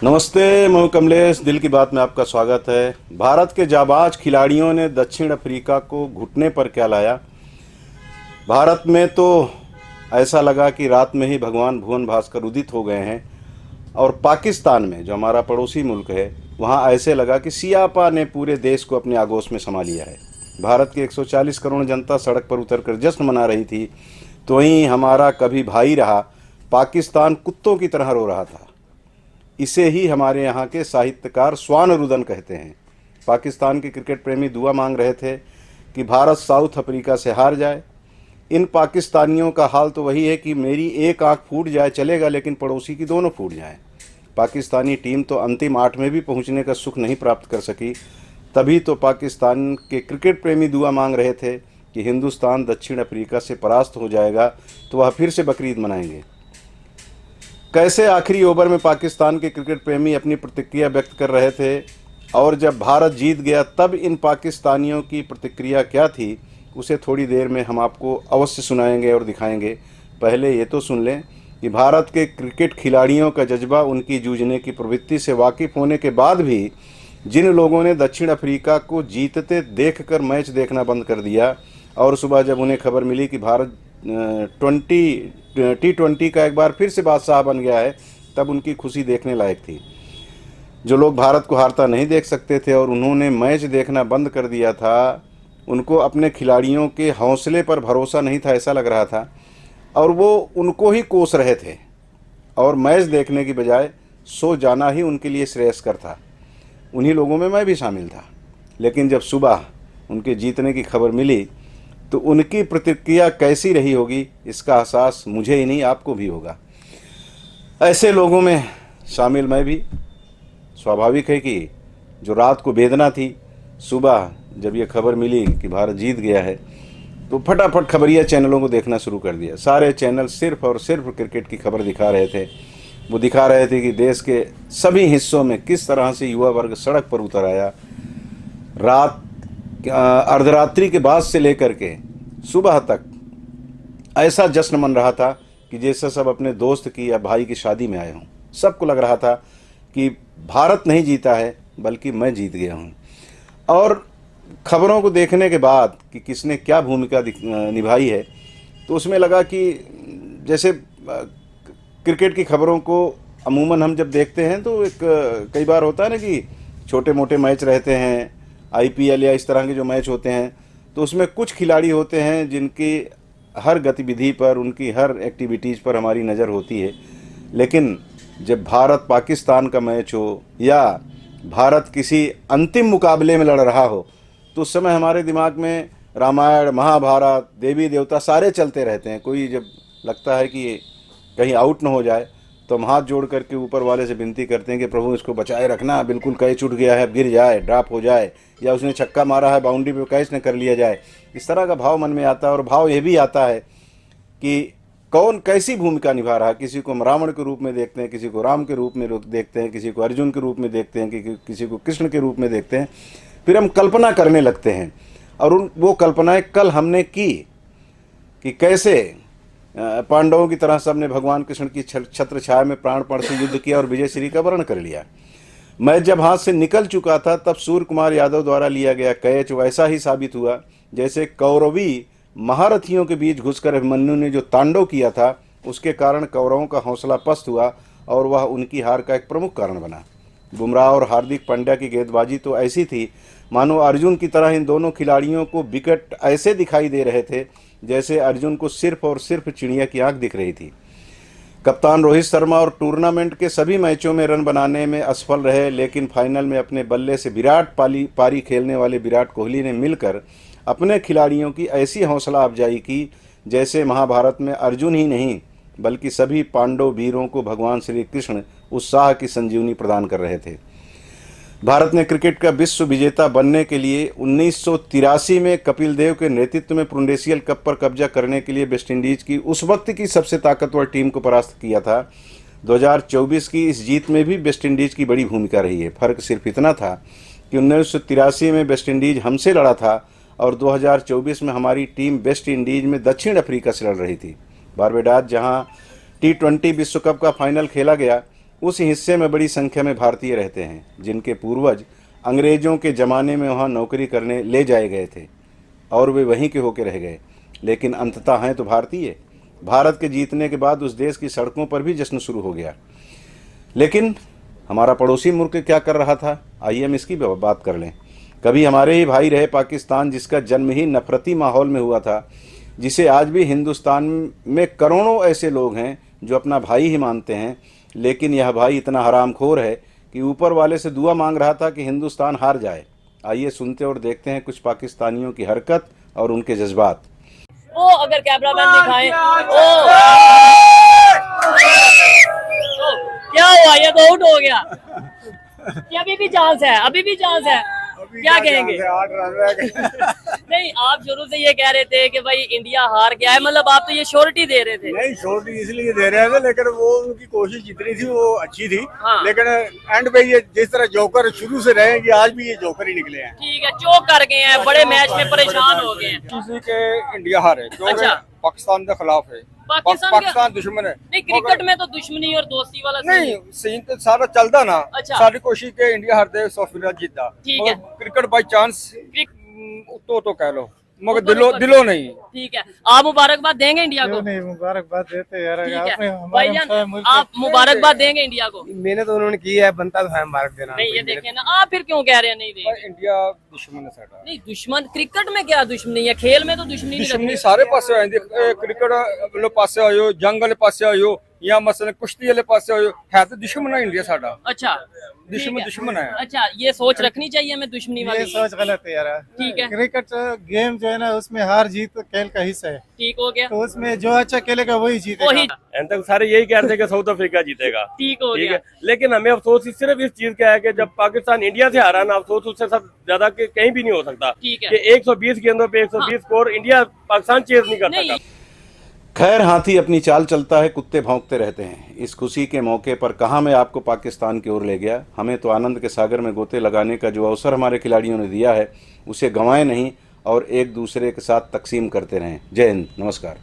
नमस्ते, मैं कमलेश। दिल की बात में आपका स्वागत है। भारत के जाबाज खिलाड़ियों ने दक्षिण अफ्रीका को घुटने पर क्या लाया। भारत में तो ऐसा लगा कि रात में ही भगवान भुवन भास्कर उदित हो गए हैं, और पाकिस्तान में, जो हमारा पड़ोसी मुल्क है, वहाँ ऐसे लगा कि सियापा ने पूरे देश को अपने आगोश में समा लिया है। भारत की 140 करोड़ जनता सड़क पर उतरकर जश्न मना रही थी, तो वहीं हमारा कभी भाई रहा पाकिस्तान कुत्तों की तरह रो रहा था। इसे ही हमारे यहाँ के साहित्यकार स्वान रुदन कहते हैं। पाकिस्तान के क्रिकेट प्रेमी दुआ मांग रहे थे कि भारत साउथ अफ्रीका से हार जाए। इन पाकिस्तानियों का हाल तो वही है कि मेरी एक आंख फूट जाए चलेगा, लेकिन पड़ोसी की दोनों फूट जाएं। पाकिस्तानी टीम तो अंतिम 8 में भी पहुंचने का सुख नहीं प्राप्त कर सकी। तभी तो पाकिस्तान के क्रिकेट प्रेमी दुआ मांग रहे थे कि हिंदुस्तान दक्षिण अफ्रीका से परास्त हो जाएगा तो वह फिर से बकरीद मनाएंगे। कैसे आखिरी ओवर में पाकिस्तान के क्रिकेट प्रेमी अपनी प्रतिक्रिया व्यक्त कर रहे थे, और जब भारत जीत गया तब इन पाकिस्तानियों की प्रतिक्रिया क्या थी, उसे थोड़ी देर में हम आपको अवश्य सुनाएंगे और दिखाएंगे। पहले ये तो सुन लें कि भारत के क्रिकेट खिलाड़ियों का जज्बा, उनकी जूझने की प्रवृत्ति से वाकिफ़ होने के बाद भी जिन लोगों ने दक्षिण अफ्रीका को जीतते देखकर मैच देखना बंद कर दिया, और सुबह जब उन्हें खबर मिली कि भारत T20 का एक बार फिर से बादशाह बन गया है, तब उनकी खुशी देखने लायक थी। जो लोग भारत को हारता नहीं देख सकते थे और उन्होंने मैच देखना बंद कर दिया था, उनको अपने खिलाड़ियों के हौसले पर भरोसा नहीं था, ऐसा लग रहा था, और वो उनको ही कोस रहे थे, और मैच देखने की बजाय सो जाना ही उनके लिए श्रेयस्कर था। उन्हीं लोगों में मैं भी शामिल था। लेकिन जब सुबह उनके जीतने की खबर मिली तो उनकी प्रतिक्रिया कैसी रही होगी, इसका एहसास मुझे ही नहीं आपको भी होगा। ऐसे लोगों में शामिल मैं भी। स्वाभाविक है कि जो रात को वेदना थी, सुबह जब ये खबर मिली कि भारत जीत गया है, तो फटाफट खबरिया चैनलों को देखना शुरू कर दिया। सारे चैनल सिर्फ और सिर्फ क्रिकेट की खबर दिखा रहे थे। वो दिखा रहे थे कि देश के सभी हिस्सों में किस तरह से युवा वर्ग सड़क पर उतर आया। रात अर्धरात्रि के बाद से लेकर के सुबह तक ऐसा जश्न मन रहा था कि जैसे सब अपने दोस्त की या भाई की शादी में आए हों। सबको लग रहा था कि भारत नहीं जीता है, बल्कि मैं जीत गया हूँ। और खबरों को देखने के बाद कि किसने क्या भूमिका निभाई है, तो उसमें लगा कि जैसे क्रिकेट की खबरों को अमूमन हम जब देखते हैं तो एक कई बार होता है ना कि छोटे मोटे मैच रहते हैं, IPL या इस तरह के जो मैच होते हैं, तो उसमें कुछ खिलाड़ी होते हैं जिनकी हर गतिविधि पर, उनकी हर एक्टिविटीज़ पर हमारी नज़र होती है। लेकिन जब भारत पाकिस्तान का मैच हो या भारत किसी अंतिम मुकाबले में लड़ रहा हो, तो उस समय हमारे दिमाग में रामायण, महाभारत, देवी देवता सारे चलते रहते हैं। कोई जब लगता है कि कहीं आउट न हो जाए, तो हम हाथ जोड़ करके ऊपर वाले से विनती करते हैं कि प्रभु इसको बचाए रखना, बिल्कुल कैच उठ गया है, गिर जाए, ड्रॉप हो जाए, या उसने छक्का मारा है बाउंड्री पे, कैच न कर लिया जाए। इस तरह का भाव मन में आता है। और भाव ये भी आता है कि कौन कैसी भूमिका निभा रहा है। किसी को हम रावण के रूप में देखते हैं, किसी को राम के रूप में देखते हैं, किसी को अर्जुन के रूप में देखते हैं, किसी को कृष्ण के रूप में देखते हैं। फिर हम कल्पना करने लगते हैं, और वो कल्पनाएँ कल हमने की कि कैसे पांडवों की तरह सबने भगवान कृष्ण की छत्र छाया में प्राणपण से युद्ध किया और विजय श्री का वर्ण कर लिया। मैच जब हाथ से निकल चुका था, तब सूर्य कुमार यादव द्वारा लिया गया कैच वैसा ही साबित हुआ जैसे कौरवी महारथियों के बीच घुसकर अभिमन्यु ने जो तांडव किया था, उसके कारण कौरवों का हौसला पस्त हुआ और वह उनकी हार का एक प्रमुख कारण बना। बुमराह और हार्दिक पांड्या की गेंदबाजी तो ऐसी थी मानो अर्जुन की तरह इन दोनों खिलाड़ियों को विकेट ऐसे दिखाई दे रहे थे जैसे अर्जुन को सिर्फ और सिर्फ चिड़िया की आंख दिख रही थी। कप्तान रोहित शर्मा और टूर्नामेंट के सभी मैचों में रन बनाने में असफल रहे, लेकिन फाइनल में अपने बल्ले से विराट पारी खेलने वाले विराट कोहली ने मिलकर अपने खिलाड़ियों की ऐसी हौसला अफजाई की जैसे महाभारत में अर्जुन ही नहीं बल्कि सभी पांडव वीरों को भगवान श्री कृष्ण उत्साह की संजीवनी प्रदान कर रहे थे। भारत ने क्रिकेट का विश्व विजेता बनने के लिए 1983 में कपिल देव के नेतृत्व में प्रुडेंशियल कप पर कब्जा करने के लिए वेस्टइंडीज की उस वक्त की सबसे ताकतवर टीम को परास्त किया था। 2024 की इस जीत में भी वेस्टइंडीज की बड़ी भूमिका रही है। फर्क सिर्फ इतना था कि 1983 में वेस्टइंडीज हमसे लड़ा था और 2024 में हमारी टीम वेस्ट इंडीज में दक्षिण अफ्रीका से लड़ रही थी। बारबेडास, जहां T20 विश्व कप का फाइनल खेला गया, उस हिस्से में बड़ी संख्या में भारतीय रहते हैं जिनके पूर्वज अंग्रेज़ों के ज़माने में वहाँ नौकरी करने ले जाए गए थे और वे वहीं के होके रह गए, लेकिन अंततः हैं तो भारतीय। भारत के जीतने के बाद उस देश की सड़कों पर भी जश्न शुरू हो गया। लेकिन हमारा पड़ोसी मुल्क क्या कर रहा था, आइए हम इसकी बात कर लें। कभी हमारे ही भाई रहे पाकिस्तान, जिसका जन्म ही नफरती माहौल में हुआ था, जिसे आज भी हिंदुस्तान में करोड़ों ऐसे लोग हैं जो अपना भाई ही मानते हैं, लेकिन यह भाई इतना हरामखोर है कि ऊपर वाले से दुआ मांग रहा था कि हिंदुस्तान हार जाए। आइए सुनते और देखते हैं कुछ पाकिस्तानियों की हरकत और उनके जज्बात। ओ अगर कैमरामैन दिखाएं, ओ क्या हुआ, ये तो आउट हो गया। ये अभी भी चांस है, अभी भी चांस है, क्या कहेंगे? 8 रन रह गए। नहीं, आप शुरू से ये कह रहे थे कि भाई इंडिया हार गया है, मतलब आप तो ये श्योरिटी दे रहे थे। नहीं, श्योरिटी इसलिए दे रहे थे, लेकिन वो उनकी कोशिश जितनी थी वो अच्छी थी। हाँ। लेकिन एंड पे ये जिस तरह जोकर शुरू से रहे, ये आज भी ये जोकर ही निकले हैं। ठीक है, चौक कर गए हैं, बड़े मैच में परेशान हो गए हैं। किसी के इंडिया हारे क्योंकि अच्छा। पाकिस्तान के खिलाफ है, पाकिस्तान दुश्मन है। नहीं, क्रिकेट में तो दुश्मनी और दोस्ती वाला सीन नहीं, सीन तो सारा चलता ना। अच्छा। सारी कोशिश के इंडिया हारते, साउथ अफ्रीका जीता। ठीक है। क्रिकेट बाई चांस तो कह लो, मगर तो दिलो नहीं। ठीक है, आप मुबारकबाद देंगे इंडिया को? नहीं, मुबारकबाद देते यार। ठीक आपने है हमारे भाईजान, मुल्क आप मुबारकबाद देंगे इंडिया को? मैंने तो उन्होंने की है, बनता तो है मुबारक देना। नहीं, ये देखें ना, आप फिर क्यों कह रहे हैं नहीं देंगे? इंडिया दुश्मन है साडा। नहीं, दुश्मन क्रिकेट में क्या दुश्मनी है, खेल में तो दुश्मनी नहीं दुश्मनी रखते। सारे पासे आएंगे। क्रिकेट वाले पासे आयो, जंग वाले पासे आयो, या मसलन कुश्ती वाले पासे आयो, है तो दुश्मन है इंडिया साडा। अच्छा, दुश्मन है। अच्छा, ये सोच रखनी चाहिए हमें दुश्मनी ये वाली। सोच गलत है यार। ठीक है। क्रिकेट गेम जो है ना, उसमें हार जीत खेल का हिस्सा है, ठीक हो गया, तो उसमें जो अच्छा खेलेगा वही जीतेगा। वही एंड तक सारे यही कह रहे थे कि साउथ अफ्रीका जीतेगा। ठीक हो ठीक गया। है, लेकिन हमें अफसोस सिर्फ इस चीज का है कि जब पाकिस्तान इंडिया से हारा ना, अफसोस उससे सब ज्यादा कहीं भी नहीं हो सकता ठीक है। कि 120 गेंदों पे 120 स्कोर इंडिया पाकिस्तान चेज नहीं कर नहीं। सकता। खैर, हाथी अपनी चाल चलता है, कुत्ते भौंकते रहते हैं। इस खुशी के मौके पर कहाँ मैं आपको पाकिस्तान की ओर ले गया। हमें तो आनंद के सागर में गोते लगाने का जो अवसर हमारे खिलाड़ियों ने दिया है, उसे गंवाएं नहीं और एक दूसरे के साथ तकसीम करते रहें। जय हिंद, नमस्कार।